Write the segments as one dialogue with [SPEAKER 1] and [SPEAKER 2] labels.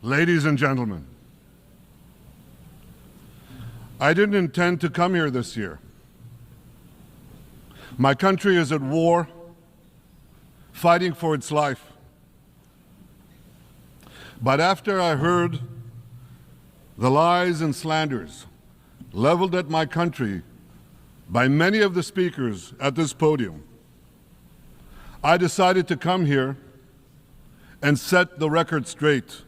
[SPEAKER 1] Ladies and gentlemen, I didn't intend to come here this year. My country is at war, fighting for its life. But after I heard the lies and slanders leveled at my country by many of the speakers at this podium, I decided to come here and set the record straight.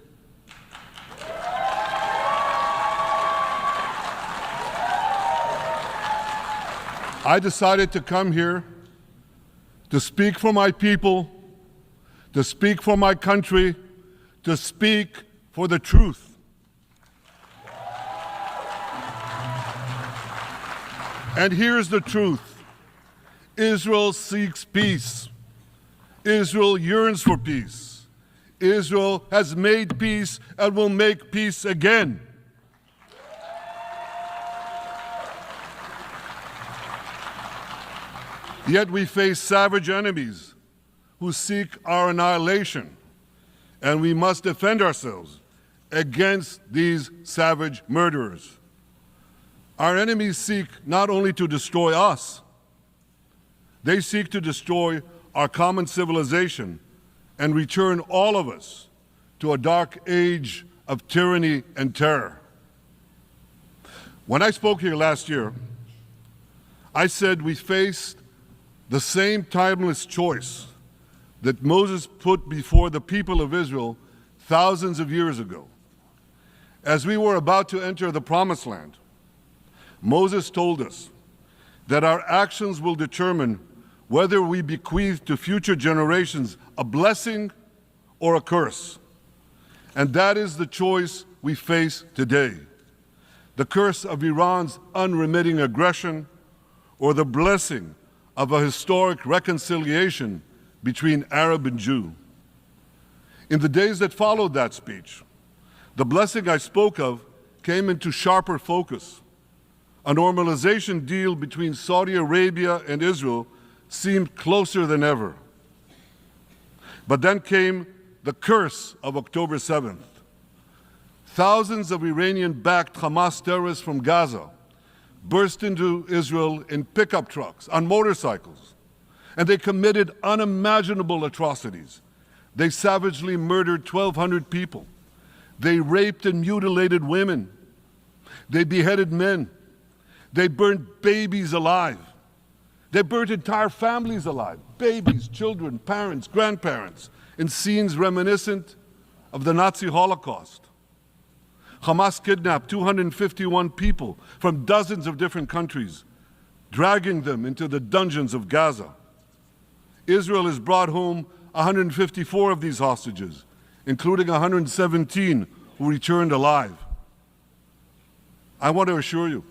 [SPEAKER 1] I decided to come here to speak for my people, to speak for my country, to speak for the truth. And here's the truth. Israel seeks peace. Israel yearns for peace. Israel has made peace and will make peace again. Yet we face savage enemies who seek our annihilation, and we must defend ourselves against these savage murderers. Our enemies seek not only to destroy us, they seek to destroy our common civilization and return all of us to a dark age of tyranny and terror. When I spoke here last year, I said we faced the same timeless choice that Moses put before the people of Israel thousands of years ago. As we were about to enter the Promised Land, Moses told us that our actions will determine whether we bequeath to future generations a blessing or a curse. And that is the choice we face today. The curse of Iran's unremitting aggression, or the blessing of a historic reconciliation between Arab and Jew. In the days that followed that speech, the blessing I spoke of came into sharper focus. A normalization deal between Saudi Arabia and Israel seemed closer than ever. But then came the curse of October 7th. Thousands of Iranian-backed Hamas terrorists from Gaza burst into Israel in pickup trucks, on motorcycles, and they committed unimaginable atrocities. They savagely murdered 1,200 people. They raped and mutilated women. They beheaded men. They burned babies alive. They burnt entire families alive, babies, children, parents, grandparents, in scenes reminiscent of the Nazi Holocaust. Hamas kidnapped 251 people from dozens of different countries, dragging them into the dungeons of Gaza. Israel has brought home 154 of these hostages, including 117 who returned alive. I want to assure you,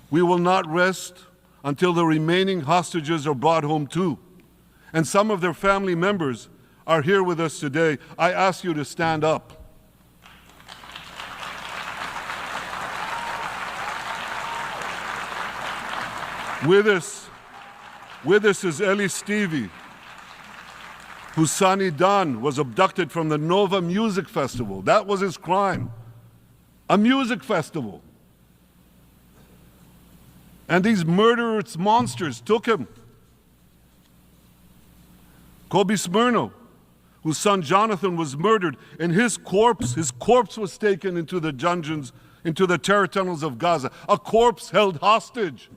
[SPEAKER 1] we will not rest until the remaining hostages are brought home too. And some of their family members are here with us today. I ask you to stand up. With us is Eli Stevie, whose son Idan was abducted from the Nova Music Festival. That was his crime, a music festival. And these murderous monsters took him. Kobe Smirno, whose son Jonathan was murdered, and his corpse was taken into the dungeons, into the terror tunnels of Gaza, a corpse held hostage.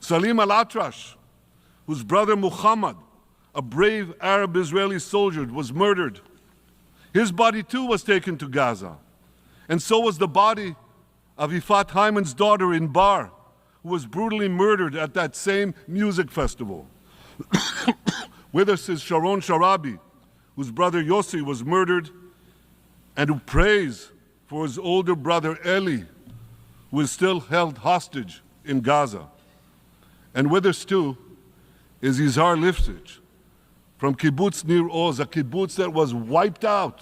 [SPEAKER 1] Salim al-Atrash, whose brother Muhammad, a brave Arab-Israeli soldier, was murdered. His body too was taken to Gaza. And so was the body of Ifat Hyman's daughter in Bar, who was brutally murdered at that same music festival. With us is Sharon Sharabi, whose brother Yossi was murdered, and who prays for his older brother Eli, who is still held hostage in Gaza. And with us too is Yizhar Lifshitz from Kibbutz Nir Oz, a kibbutz that was wiped out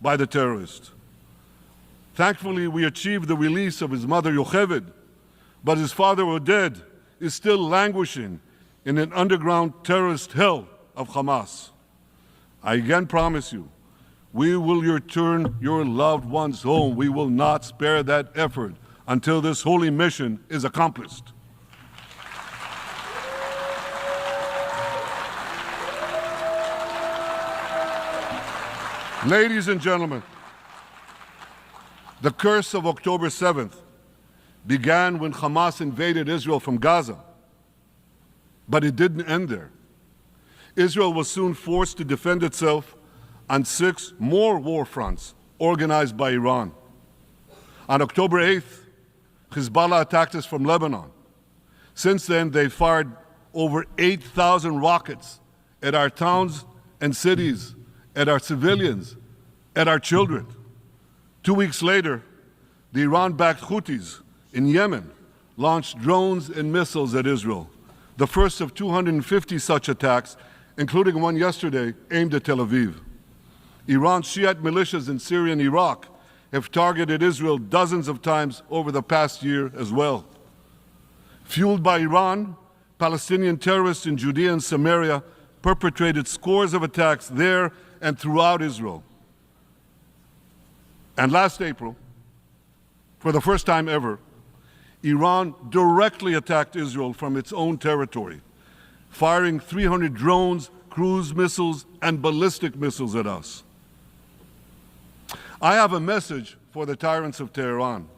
[SPEAKER 1] by the terrorists. Thankfully, we achieved the release of his mother Yocheved, but his father Oded is still languishing in an underground terrorist hell of Hamas. I again promise you, We will return your loved ones home. We will not spare that effort until this holy mission is accomplished. Ladies and gentlemen, the curse of October 7th began when Hamas invaded Israel from Gaza. But it didn't end there. Israel was soon forced to defend itself on 6 more war fronts organized by Iran. On October 8th, Hezbollah attacked us from Lebanon. Since then, they fired over 8,000 rockets at our towns and cities, at our civilians, at our children. 2 weeks later, the Iran-backed Houthis in Yemen launched drones and missiles at Israel, the first of 250 such attacks, including one yesterday aimed at Tel Aviv. Iran's Shiite militias in Syria and Iraq have targeted Israel dozens of times over the past year as well. Fueled by Iran, Palestinian terrorists in Judea and Samaria perpetrated scores of attacks there and throughout Israel. And last April, for the first time ever, Iran directly attacked Israel from its own territory, firing 300 drones, cruise missiles, and ballistic missiles at us. I have a message for the tyrants of Tehran.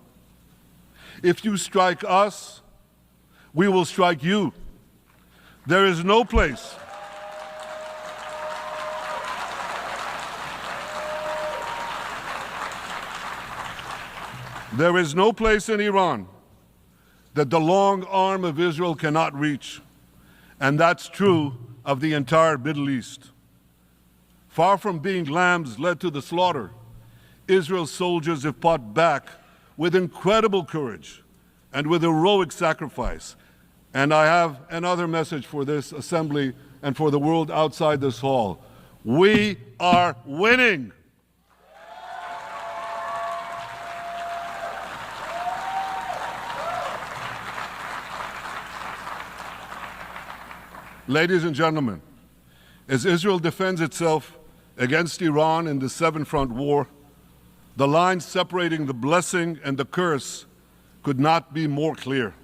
[SPEAKER 1] If you strike us, we will strike you. There is no place in Iran that the long arm of Israel cannot reach, and that's true of the entire Middle East. Far from being lambs led to the slaughter, Israel's soldiers have fought back with incredible courage and with heroic sacrifice. And I have another message for this assembly and for the world outside this hall. We are winning. Ladies and gentlemen, as Israel defends itself against Iran in the seven-front war, the line separating the blessing and the curse could not be more clear.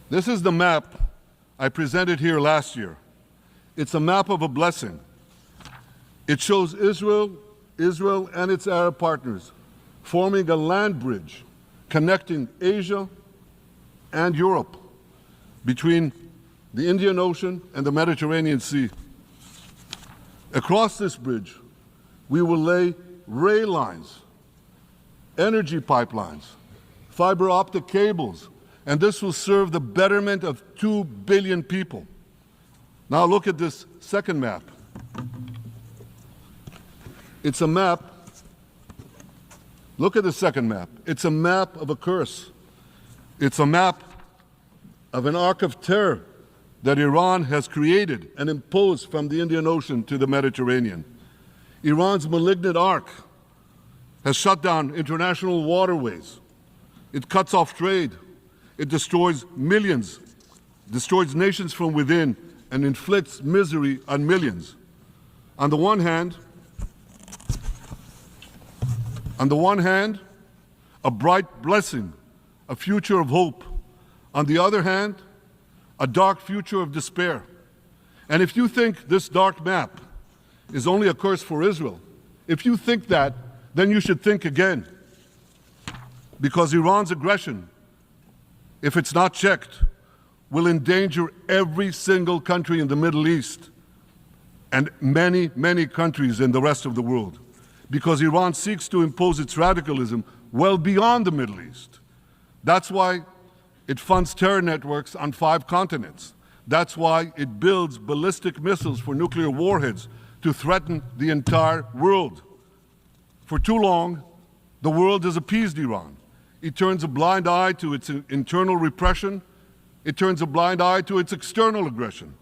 [SPEAKER 1] This is the map I presented here last year. It's a map of a blessing. It shows Israel and its Arab partners forming a land bridge connecting Asia and Europe between the Indian Ocean and the Mediterranean Sea. Across this bridge, we will lay rail lines, energy pipelines, fiber optic cables, and this will serve the betterment of 2 billion people. Now look at this second map. It's a map. Look at the second map. It's a map of a curse. It's a map of an arc of terror that Iran has created and imposed from the Indian Ocean to the Mediterranean. Iran's malignant arc has shut down international waterways. It cuts off trade. It destroys millions, destroys nations from within, and inflicts misery on millions. On the one hand, a bright blessing, a future of hope. On the other hand, a dark future of despair. And if you think this dark map is only a curse for Israel, if you think that, then you should think again. Because Iran's aggression, if it's not checked, will endanger every single country in the Middle East and many, many countries in the rest of the world. Because Iran seeks to impose its radicalism well beyond the Middle East. That's why it funds terror networks on 5 continents. That's why it builds ballistic missiles for nuclear warheads to threaten the entire world. For too long, the world has appeased Iran. It turns a blind eye to its internal repression. It turns a blind eye to its external aggression.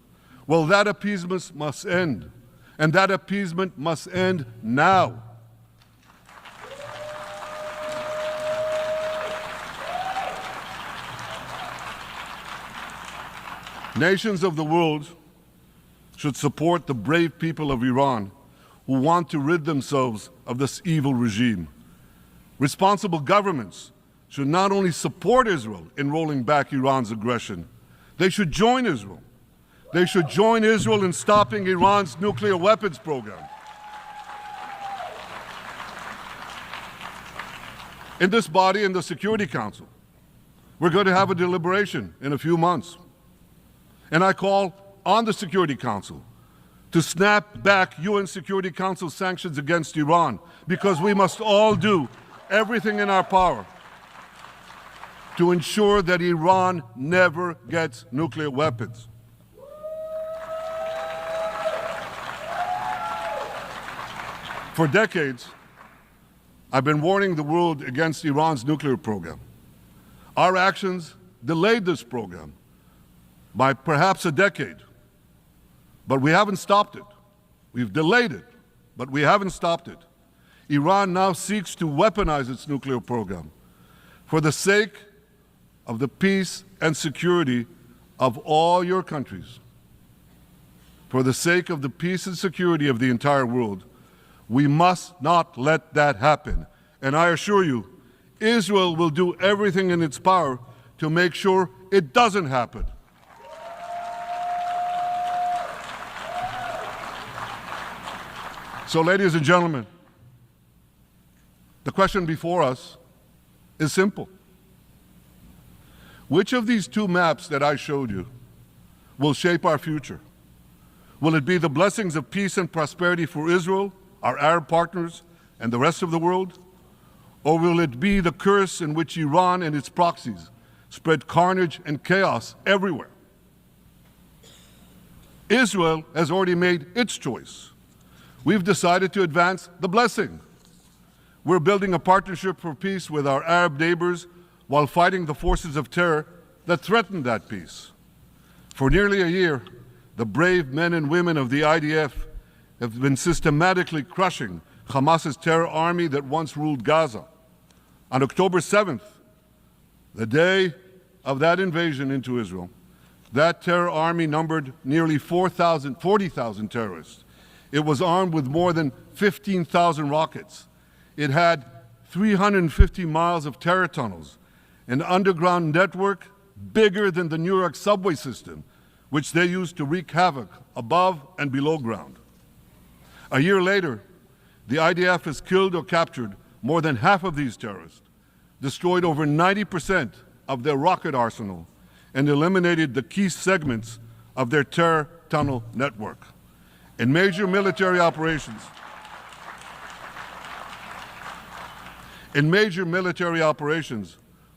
[SPEAKER 1] Well, that appeasement must end. And that appeasement must end now. Nations of the world should support the brave people of Iran who want to rid themselves of this evil regime. Responsible governments should not only support Israel in rolling back Iran's aggression, they should join Israel. They should join Israel in stopping Iran's nuclear weapons program. In this body, in the Security Council, we're going to have a deliberation in a few months. And I call on the Security Council to snap back UN Security Council sanctions against Iran, because we must all do everything in our power to ensure that Iran never gets nuclear weapons. For decades, I've been warning the world against Iran's nuclear program. Our actions delayed this program by perhaps a decade, but we haven't stopped it. We've delayed it, but we haven't stopped it. Iran now seeks to weaponize its nuclear program for the sake of the peace and security of all your countries. For the sake of the peace and security of the entire world, we must not let that happen. And I assure you, Israel will do everything in its power to make sure it doesn't happen. So, ladies and gentlemen, the question before us is simple. Which of these two maps that I showed you will shape our future? Will it be the blessings of peace and prosperity for Israel, our Arab partners, and the rest of the world? Or will it be the curse in which Iran and its proxies spread carnage and chaos everywhere? Israel has already made its choice. We've decided to advance the blessing. We're building a partnership for peace with our Arab neighbors while fighting the forces of terror that threaten that peace. For nearly a year, the brave men and women of the IDF have been systematically crushing Hamas's terror army that once ruled Gaza. On October 7th, the day of that invasion into Israel, that terror army numbered nearly 40,000 terrorists. It was armed with more than 15,000 rockets. It had 350 miles of terror tunnels, an underground network bigger than the New York subway system, which they used to wreak havoc above and below ground. A year later, the IDF has killed or captured more than half of these terrorists, destroyed over 90% of their rocket arsenal, and eliminated the key segments of their terror tunnel network. In major military operations,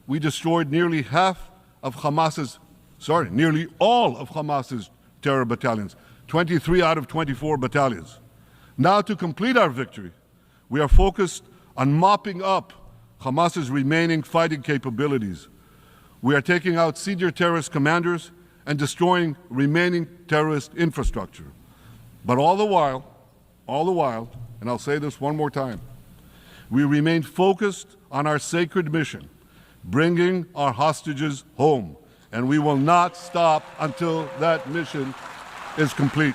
[SPEAKER 1] we destroyed nearly all of Hamas's terror battalions, 23 out of 24 battalions. Now, to complete our victory, we are focused on mopping up Hamas's remaining fighting capabilities. We are taking out senior terrorist commanders and destroying remaining terrorist infrastructure. But all the while, and I'll say this one more time, we remain focused on our sacred mission, bringing our hostages home, and we will not stop until that mission is complete.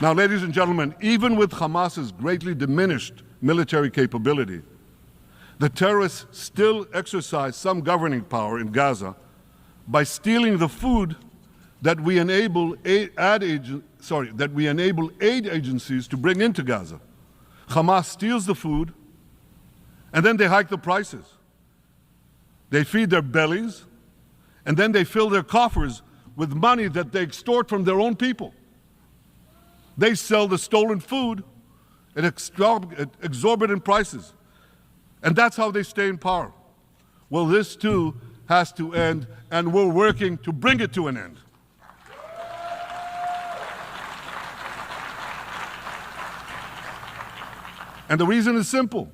[SPEAKER 1] Now, ladies and gentlemen, even with Hamas's greatly diminished military capability, the terrorists still exercise some governing power in Gaza by stealing the food that we enable aid agencies to bring into Gaza. Hamas steals the food, and then they hike the prices. They feed their bellies, and then they fill their coffers with money that they extort from their own people. They sell the stolen food at exorbitant prices, and that's how they stay in power. Well, this too has to end, and we're working to bring it to an end. And the reason is simple.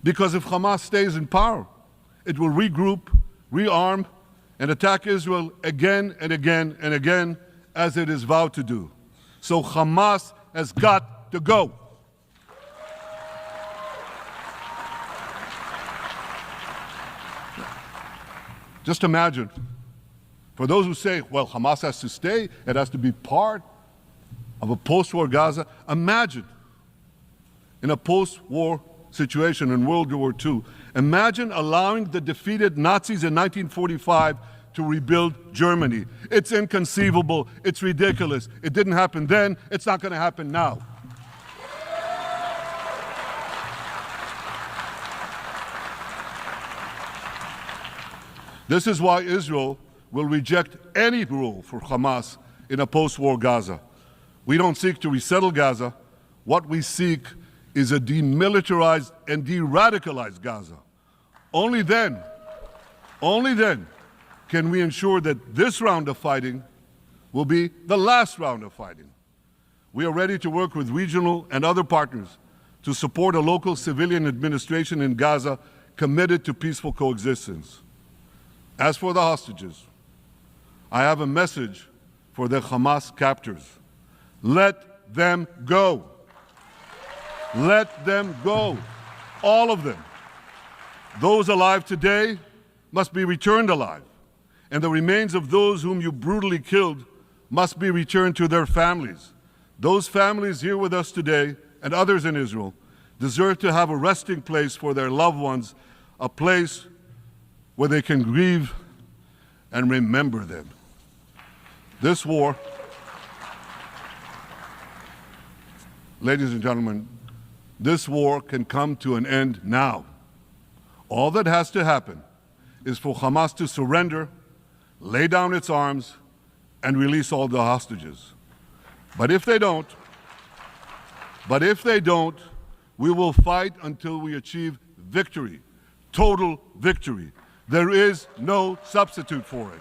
[SPEAKER 1] Because if Hamas stays in power, it will regroup, rearm, and attack Israel again and again and again, as it is vowed to do. So Hamas has got to go. Just imagine, for those who say, well, Hamas has to stay, it has to be part of a post-war Gaza. Imagine, in a post-war situation in World War II, imagine allowing the defeated Nazis in 1945 to rebuild Germany. It's inconceivable. It's ridiculous. It didn't happen then. It's not going to happen now. This is why Israel will reject any role for Hamas in a post-war Gaza. We don't seek to resettle Gaza. What we seek is a demilitarized and de-radicalized Gaza. Only then can we ensure that this round of fighting will be the last round of fighting. We are ready to work with regional and other partners to support a local civilian administration in Gaza committed to peaceful coexistence. As for the hostages, I have a message for the Hamas captors. Let them go. Let them go. All of them. Those alive today must be returned alive, and the remains of those whom you brutally killed must be returned to their families. Those families here with us today, and others in Israel, deserve to have a resting place for their loved ones, a place where they can grieve and remember them. This war, ladies and gentlemen, this war can come to an end now. All that has to happen is for Hamas to surrender, lay down its arms, and release all the hostages. But if they don't, we will fight until we achieve victory, total victory. There is no substitute for it.